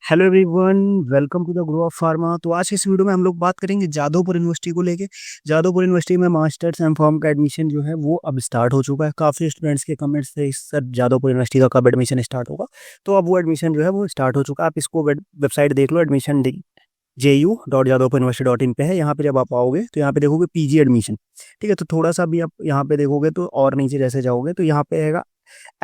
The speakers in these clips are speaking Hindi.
Hello everyone, welcome to the grow of pharma. तो आज की इस वीडियो में हम लोग बात करेंगे जादवपुर यूनिवर्सिटी को लेके। जादवपुर यूनिवर्सिटी में मास्टर्स एम फॉर्म का एडमिशन जो है वो अब स्टार्ट हो चुका है। काफ़ी स्टूडेंट्स के कमेंट्स थे इस सर जादवपुर यूनिवर्सिटी का कब एडमिशन स्टार्ट होगा। तो अब वो एडमिशन जो है वो स्टार्ट हो चुका है। आप इसको वेबसाइट देख लो, एडमिशन ju.jadavpur.university.in पे है। यहाँ पे जब आप आओगे तो यहाँ पे देखोगे पीजी एडमिशन। ठीक है, तो थोड़ा सा भी आप यहाँ पे देखोगे तो और नीचे जैसे जाओगे तो यहाँ पे आएगा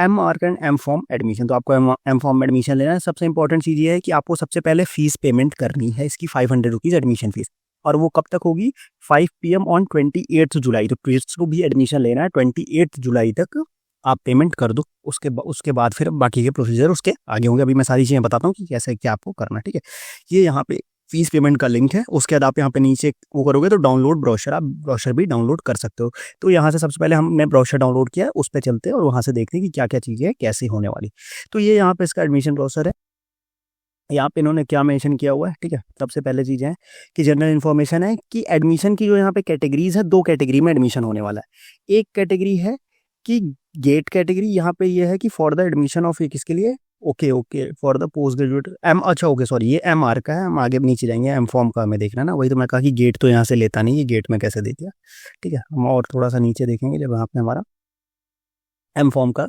M Arch and M Pharm admission. तो आपको एम फॉर्म एडमिशन लेना है। सबसे इंपॉर्टेंट चीज़ ये है कि आपको सबसे पहले फीस पेमेंट करनी है, इसकी 500 रुपीज़ एडमिशन फीस। और वो कब तक होगी? 5 PM ऑन 28 जुलाई। तो ट्वेल्थ को भी एडमिशन लेना है, 28 जुलाई तक आप पेमेंट कर दो। उसके बाद फिर बाकी के प्रोसीजर उसके आगे होंगे। अभी मैं सारी चीज़ें बताता हूँ कि कैसे क्या आपको करना है। ठीक है, ये यहाँ पे फीस पेमेंट का लिंक है। उसके बाद आप यहाँ पे नीचे वो करोगे तो डाउनलोड ब्रोशर, आप ब्रोशर भी डाउनलोड कर सकते हो। तो यहाँ से सबसे पहले हमने ब्रोशर डाउनलोड किया है, उस पर चलते हैं और वहाँ से देखते हैं कि क्या क्या चीज़ें कैसे होने वाली। तो ये यहाँ पे इसका एडमिशन ब्रोशर है। यहाँ पे इन्होंने क्या मेंशन किया हुआ है। ठीक है, सबसे पहले चीज़ है कि जनरल इन्फॉर्मेशन है कि एडमिशन की जो यहाँ पे कैटेगरीज है, 2 कैटेगरी में एडमिशन होने वाला है। एक कैटेगरी है कि गेट कैटेगरी। यहाँ पे ये है कि फॉर द एडमिशन ऑफ, किसके लिए? Okay for the post graduate M, अच्छा ओके सॉरी, ये एम आर का है। हम आगे नीचे जाएंगे, एम फॉर्म का हमें देखना ना। वही तो मैं कहा कि गेट तो यहाँ से लेता नहीं, ये गेट में कैसे दे दिया। ठीक है, हम और थोड़ा सा नीचे देखेंगे जब यहाँ पे हमारा एम फॉर्म का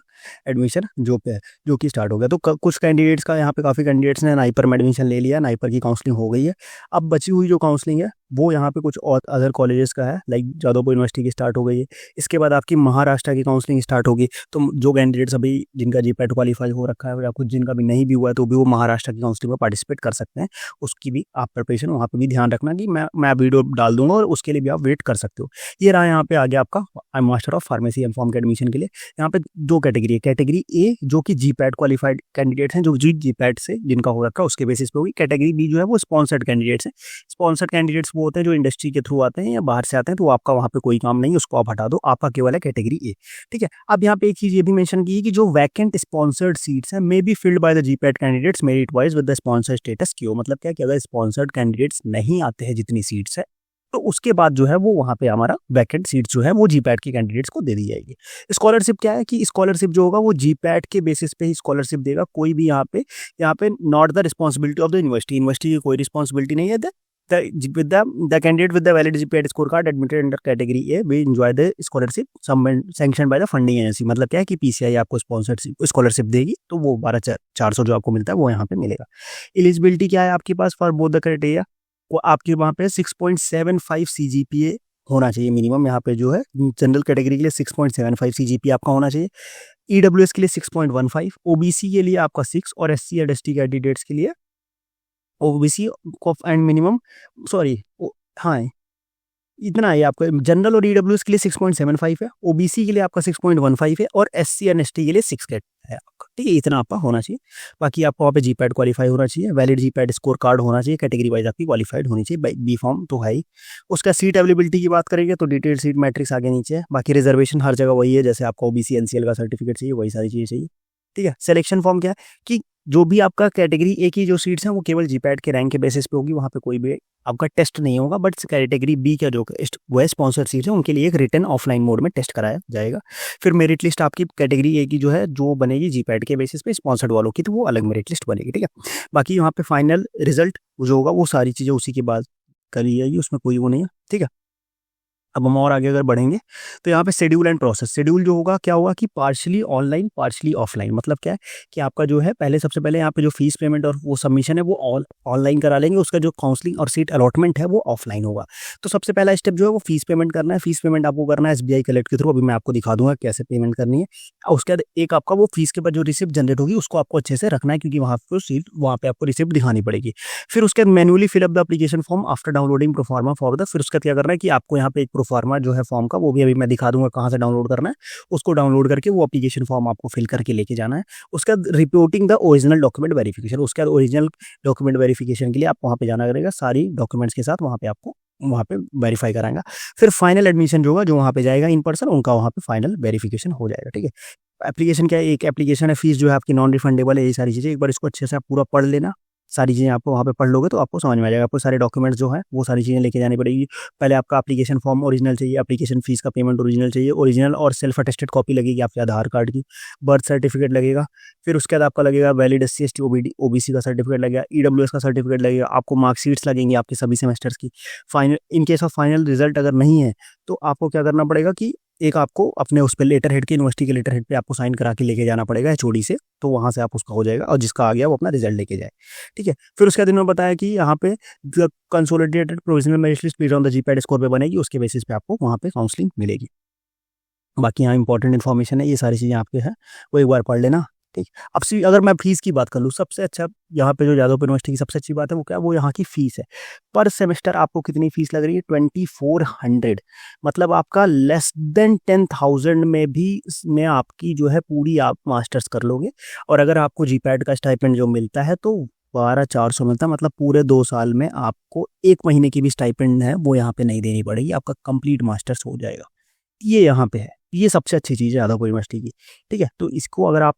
एडमिशन जो पे है, जो कि स्टार्ट हो गया। तो कुछ कैंडिडेट्स का यहाँ पे, काफ़ी कैंडिडेट्स ने नाइपर में एडमिशन ले लिया, नाइपर की काउंसलिंग हो गई है। अब बची हुई जो काउंसलिंग है वो यहाँ पे कुछ और अदर कॉलेजेस का है, लाइक जादवपुर यूनिवर्सिटी की स्टार्ट हो गई है। इसके बाद आपकी महाराष्ट्र की काउंसलिंग स्टार्ट होगी। तो जो कैंडिडेट्स अभी जिनका जीपैट क्वालिफाई हो रखा है या कुछ जिनका भी नहीं भी हुआ है तो भी वो महाराष्ट्र की काउंसलिंग में पार्टिसिपेट कर सकते हैं। उसकी भी आप प्रिपरेशन वहाँ पर भी ध्यान रखना कि मैं वीडियो डाल दूंगा और उसके लिए भी आप वेट कर सकते हो। ये रहा यहाँ पे आगे आपका master of pharmacy M Pharm के एडमिशन के लिए। यहाँ पे 2 कैटेगरी है। कैटेगरी ए जो कि जीपैट क्वालिफाइड कैंडिडेट्स हैं, जो जीपैट से जिनका हो रखा है उसके बेसिस पे होगी। कैटेगरी बी जो है वो स्पॉन्सर्ड कैंडिडेट्स हैं। स्पॉन्सर्ड कैंडिडेट्स वो होते हैं जो इंडस्ट्री के थ्रू आते हैं या बाहर से आते हैं, तो आपका वहाँ पे कोई काम नहीं, उसको आप हटा दो, आपका केवल है कैटेगरी ए। ठीक है, अब यहाँ पे एक चीज ये भी मेंशन की है कि जो वैकेंट स्पॉन्सर्ड सीट्स हैं may be filled by the GPAT candidates merit wise with the sponsor status Q. मतलब क्या कि अगर स्पॉन्सर्ड कैंडिडेट्स नहीं आते हैं जितनी सीट्स है तो उसके बाद जो है वो वहाँ पे हमारा वैकेंट सीट जो है वो जीपैट के कैंडिडेट्स को दे दी जाएगी। स्कॉलरशिप क्या है कि स्कॉलरशिप जो होगा वो जीपैट के बेसिस पे ही स्कॉलरशिप देगा। कोई भी यहाँ पे not the responsibility of the university. University की कोई रिस्पॉन्सिबिलिटी नहीं है। The candidate with the valid GPAT scorecard admitted under category A will enjoy the scholarship sanctioned by the funding agency। मतलब क्या है कि पीसीआई आपको स्पॉन्सरशिप स्कॉलरशिप देगी, तो वो 12,400 जो आपको मिलता है वो यहाँ पे मिलेगा। एलिजिबिलिटी क्या है आपके पास फॉर बोथ द क्राइटेरिया? वो आपके वहाँ पे 6.75 CGPA होना चाहिए मिनिमम। यहाँ पे जो है जनरल कैटेगरी के लिए 6.75 CGPA आपका होना चाहिए। ईडब्ल्यूएस के लिए 6.15, ओबीसी के लिए आपका 6 और एससी एंड एसटी कैंडिडेट्स के लिए ओबीसी एंड मिनिमम, सॉरी हाँ इतना है आपका। जनरल और ईडब्ल्यूएस के लिए 6.75 है, ओबीसी के लिए आपका 6.15 है और एससी एंड एसटी के लिए 6 है आपका। ठीक है, इतना आपका होना चाहिए। बाकी आपको वहाँ पे जीपैट क्वालिफाई होना चाहिए, वैलिड जीपैट स्कोर कार्ड होना चाहिए, कैटेगरी वाइज आपकी क्वालिफाइड होनी चाहिए। बी फॉर्म तो है ही। उसका सीट अवेलेबिलिटी की बात करेंगे तो डिटेल सीट मैट्रिक्स आगे नीचे है। बाकी रिजर्वेशन हर जगह वही है, जैसे आपको ओबीसी एनसीएल का सर्टिफिकेट चाहिए वही सारी चीज़ें चाहिए। ठीक है, सिलेक्शन फॉर्म क्या है कि जो भी आपका कैटेगरी ए की जो सीट्स हैं वो केवल जीपैट के रैंक के बेसिस पे होगी। वहाँ पे कोई भी आपका टेस्ट नहीं होगा। बट कैटेगरी बी का जो वो है स्पॉन्सर सीट्स है, उनके लिए एक रिटन ऑफलाइन मोड में टेस्ट कराया जाएगा। फिर मेरिट लिस्ट आपकी कैटेगरी ए की जो है जो बनेगी जीपैट के बेसिस पे, स्पॉन्सर्ड वालों की तो वो अलग मेरिट लिस्ट बनेगी। ठीक है, बाकी यहाँ पे फाइनल रिजल्ट जो होगा वो सारी चीज़ें उसी के बाद करी जाएगी, उसमें कोई वो नहीं है। ठीक है, अब हम और आगे अगर बढ़ेंगे तो यहाँ पे शेड्यूल एंड प्रोसेस। शेड्यूल जो होगा क्या होगा कि पार्शली ऑनलाइन पार्शली ऑफलाइन। मतलब क्या है कि आपका जो है पहले सबसे पहले यहाँ पे जो फीस पेमेंट और वो सबमिशन है वो ऑनलाइन करा लेंगे। उसका जो काउंसलिंग और सीट अलॉटमेंट है वो ऑफलाइन होगा। तो सबसे पहला स्टेप जो है वो फीस पेमेंट करना है। फीस पेमेंट आपको करना है एसबीआई कलेक्ट के थ्रू। अभी मैं आपको दिखा दूंगा कैसे पेमेंट करनी है। और उसके बाद एक आपका वो फीस के बाद जो रिसिप्ट जनरेट होगी उसको आपको अच्छे से रखना है, क्योंकि वहाँ पे आपको रिसिप्ट दिखानी पड़ेगी। फिर उसके बाद manually fill up the application form after downloading proforma for the. फिर उसका क्या करना है कि आपको यहाँ पे एक प्रोफार्मा जो है फॉर्म का, वो भी अभी मैं दिखा दूंगा कहाँ से डाउनलोड करना है। उसको डाउनलोड करके वो एप्लीकेशन फॉर्म आपको फिल करके लेके जाना है। उसके बाद reporting the original document verification. उसके बाद ओरिजिनल डॉक्यूमेंट वेरिफिकेशन के लिए आप वहाँ पे जाना करेगा, सारी डॉक्यूमेंट्स के साथ वहाँ पे आपको वहाँ पे वेरीफाई कराएंगा। फिर फाइनल एडमिशन जो होगा जो वहाँ पे जाएगा इन पर्सन, उनका वहाँ पे फाइनल वेरिफिकेशन हो जाएगा। ठीक है, एप्लीकेशन क्या है? एक एप्लीकेशन है, फीस जो है आपकी नॉन रिफंडेबल है। ये सारी चीज़ें एक बार इसको अच्छे से आप पूरा पढ़ लेना। सारी चीज़ें आपको वहाँ पे पढ़ लोगे तो आपको समझ में आ जाएगा। आपको सारे डॉक्यूमेंट्स जो है वो सारी चीज़ें लेके जानी पड़ेगी। पहले आपका एप्लीकेशन फॉर्म ओरिजिनल चाहिए, एप्लीकेशन फीस का पेमेंट ओरिजिनल चाहिए, ओरिजिनल और सेल्फ अटेस्टेड कॉपी लगेगी आपके आधार कार्ड की, बर्थ सर्टिफिकेट लगेगा, फिर उसके बाद आपका लगेगा वैलिड SC/ST OBC का सर्टिफिकेट लगेगा, EWS का सर्टिफिकेट लगेगा, आपको मार्कशीट्स लगेंगी आपके सभी सेमेस्टर्स की। Final in case of final result अगर नहीं है तो आपको क्या करना पड़ेगा कि एक आपको अपने उस पे लेटर हेड के, यूनिवर्सिटी के लेटर हेड पे आपको साइन करा के लेके जाना पड़ेगा HOD से, तो वहाँ से आप उसका हो जाएगा और जिसका आ गया वो अपना रिजल्ट लेके जाए। ठीक है, फिर उसके बाद इन्होंने बताया कि यहाँ पे consolidated provisional merit list based on the GPAT score पे बनेगी, उसके बेसिस पे आपको वहाँ पे काउंसलिंग मिलेगी। बाकी यहाँ इंपॉर्टेंट इन्फॉर्मेशन है, ये सारी चीज़ें आपके हैं, वो एक बार पढ़ लेना। ठीक, अब अगर मैं फीस की बात कर लूँ, सबसे अच्छा यहाँ पे जो जादवपुर यूनिवर्सिटी की सबसे अच्छी बात है वो क्या, वो यहाँ की फीस है। पर सेमेस्टर आपको कितनी फीस लग रही है, 2400। मतलब आपका लेस देन 10,000 में भी इसमें आपकी जो है पूरी आप मास्टर्स कर लोगे। और अगर आपको GPAT का स्टाइपेंड जो मिलता है तो 12,400 मिलता है। मतलब पूरे 2 साल में आपको 1 महीने की भी स्टाइपेंड है वो यहाँ पे नहीं देनी पड़ेगी, आपका कंप्लीट मास्टर्स हो जाएगा। ये यहाँ पे है, ये सबसे अच्छी चीज़ है जादवपुर यूनिवर्सिटी की। ठीक है, तो इसको अगर आप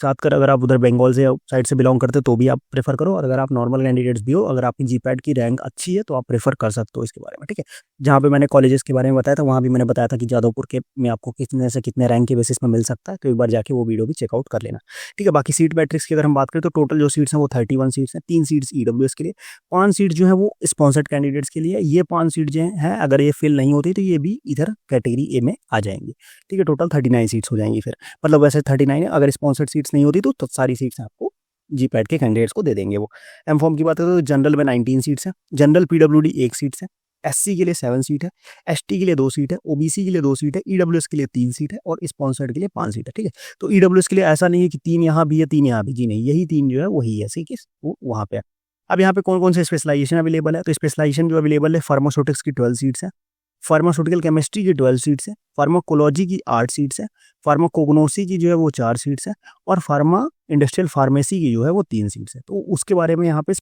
साथ कर, अगर आप उधर बंगाल से साइड से बिलोंग करते हो तो भी आप प्रेफर करो, और अगर आप नॉर्मल कैंडिडेट्स भी हो, अगर आपकी GPAT की रैंक अच्छी है तो आप प्रेफर कर सकते हो इसके बारे में। ठीक है, जहाँ पे मैंने कॉलेजेस के बारे में बताया था वहाँ भी मैंने बताया था कि जादवपुर के में आपको कितने से कितने रैंक के बेसिस में मिल सकता है, तो एक बार जाके वो वीडियो भी चेकआउट कर लेना। ठीक है, बाकी सीट मैट्रिक्स की अगर हम बात करें तो टोटल जो सीट्स हैं वो 31 सीट्स हैं। 3 सीट्स EWS के लिए, 5 सीट जो है वो स्पॉन्सर्ड कैंडिडेट्स के लिए। ये 5 सीट जो है अगर ये फिल नहीं होती तो ये भी इधर कैटेगरी A में आ जाएंगी। ठीक है, टोटल 39 सीट्स हो जाएंगी फिर, मतलब वैसे 39 है, अगर स्पॉन्सर्ड सीट्स नहीं होती तो सारी सीट्स आपको GPAT के कैंडिडेट्स को दे देंगे वो। M.Pharm की बात करें तो जनरल में 19 सीट्स हैं, जनरल PWD 1 सीट्स है, SC के लिए 7 सीट है, ST के लिए 2 सीट है, OBC के लिए 2 सीट है, EWS के लिए 3 सीट है और स्पॉन्सर्ड के लिए 5 सीट है। ठीक है, तो EWS के लिए ऐसा नहीं है कि 3 यहाँ भी है 3 यहाँ भी, जी नहीं, यही 3 जो है वही है, ठीक है, वो वहाँ पे है। अब यहाँ पे कौन कौन से स्पेशलाइजेशन अवेलेबल है, तो स्पेशलाइजेशन जो अवेलेबल है, फार्मास्यूटिक्स की 12 सीट्स है, फार्मास्यूटिकल केमिस्ट्री की 12 सीट्स है, फार्माकोलॉजी की 8 सीट्स है, फार्माकोग्नोसी की जो है वो 4 सीट्स है, और फार्मा इंडस्ट्रियल फार्मेसी की जो है वो 3 सीट्स है। तो उसके बारे में यहाँ पे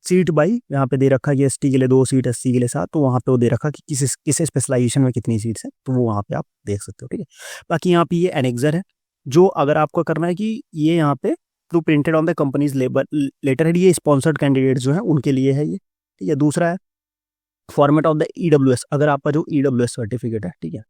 सीट बाई यहाँ पे दे रखा है कि ST के लिए 2 सीट, SC के लिए 7, तो वहाँ पे वो दे रखा कि किस स्पेशलाइजेशन में कितनी सीट्स है, तो वो वहाँ पे आप देख सकते हो। ठीक है, बाकी यहाँ पे ये एनेक्सर है, जो अगर आपको करना है कि ये यहाँ पे to printed on the company's letter head, ये स्पॉन्सर्ड कैंडिडेट जो है उनके लिए है ये। ठीक है, दूसरा है फॉर्मेट ऑफ द EWS, अगर आपका जो EWS सर्टिफिकेट है, ठीक है,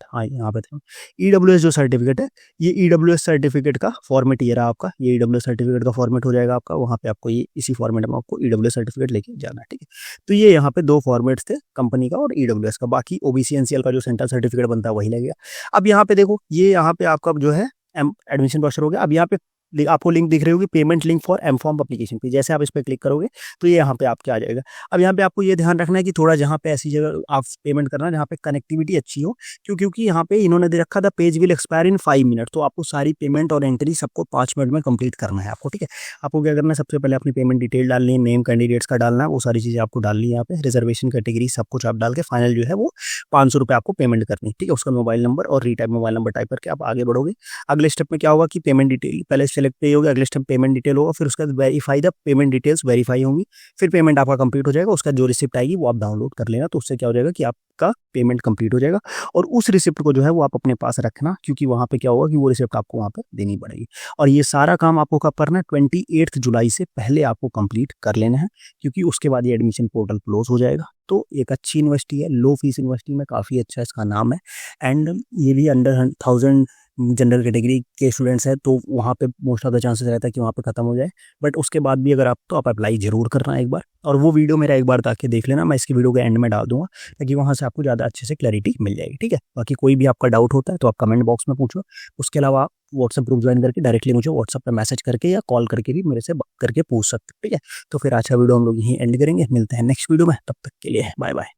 हाँ यहाँ पे थे, EWS जो सर्टिफिकेट है, ये EWS सर्टिफिकेट का फॉर्मेट ये रहा आपका, ये EWS सर्टिफिकेट का फॉर्मेट हो जाएगा आपका, वहाँ पे आपको ये इसी फॉर्मेट में आपको EWS सर्टिफिकेट लेके जाना है। ठीक है, तो ये यहाँ पे 2 फॉर्मेट्स थे, कंपनी का और EWS का। बाकी OBC NCL का जो सेंट्रल सर्टिफिकेट बनता है वही लगेगा। अब यहाँ पे देखो, ये यहाँ पे आपका जो है एडमिशन प्रोसेस हो गया। अब यहाँ पे आपको लिंक दिख रही होगी, payment link for M.Pharm application पे, जैसे आप इस पर क्लिक करोगे तो ये यहाँ पे आपके आ जाएगा। अब यहाँ पे आपको ये ध्यान रखना है कि थोड़ा जहाँ पे ऐसी जगह आप पेमेंट करना जहाँ पे कनेक्टिविटी अच्छी हो, क्योंकि यहाँ पे इन्होंने दे रखा था page will expire in 5 minute, तो आपको सारी पेमेंट और एंट्री सबको 5 मिनट में कंप्लीट करना है आपको। ठीक है, आपको क्या करना है, सबसे पहले अपनी पेमेंट डिटेल डालनी है, नेम कैंडिडेट्स का डालना है, वो सारी चीज़ें आपको डालनी है यहाँ पे, रिजर्वेशन कैटेगरी सब कुछ आप डाल के फाइनल जो है वो 500 रुपये आपको पेमेंट करनी है। ठीक है, उसका मोबाइल नंबर और रीटाइप मोबाइल नंबर टाइप करके आप आगे बढ़ोगे। अगले स्टेप में क्या होगा कि पेमेंट डिटेल पहले सेलेक्ट पे होगा, अगले स्टेप पेमेंट डिटेल होगा, फिर उसके बाद verify the payment details verify होंगी, फिर पेमेंट आपका कंप्लीट हो जाएगा। उसका जो रिसिप्ट आएगी वो आप डाउनलोड कर लेना, तो उससे क्या हो जाएगा कि आपका पेमेंट कंप्लीट हो जाएगा। और उस रिसिप्ट को जो है वो आप अपने पास रखना, क्योंकि वहाँ पे क्या होगा कि वो रिसिप्ट आपको वहाँ पे देनी पड़ेगी। और ये सारा काम आपको कब करना है, 28 जुलाई से पहले आपको कंप्लीट कर लेना है, क्योंकि उसके बाद ये एडमिशन पोर्टल क्लोज हो जाएगा। तो एक अच्छी यूनिवर्सिटी है, लो फीस यूनिवर्सिटी में, काफ़ी अच्छा इसका नाम है, एंड ये भी अंडर 1000 जनरल कैटेगरी के स्टूडेंट्स हैं, तो वहाँ पे मोस्ट ऑफ द चांसेस रहता है कि वहाँ पे ख़त्म हो जाए। बट उसके बाद भी अगर आप अप्लाई ज़रूर करना एक बार, और वो वीडियो मेरा एक बार ताकि देख लेना, मैं इसकी वीडियो के एंड में डाल दूंगा, ताकि वहाँ से आपको ज़्यादा अच्छे से क्लैरिटी मिल जाएगी। ठीक है, बाकी कोई भी आपका डाउट होता है तो आप कमेंट बॉक्स में पूछो। उसके अलावा आप व्हाट्सएप ग्रुप ज्वाइन करके डायरेक्टली मुझे व्हाट्सएप पर मैसेज करके या कॉल करके भी मेरे से बात करके पूछ सकते हैं। ठीक है, तो फिर आज का वीडियो हम लोग यहीं एंड करेंगे, मिलते हैं नेक्स्ट वीडियो में, तब तक के लिए बाय बाय।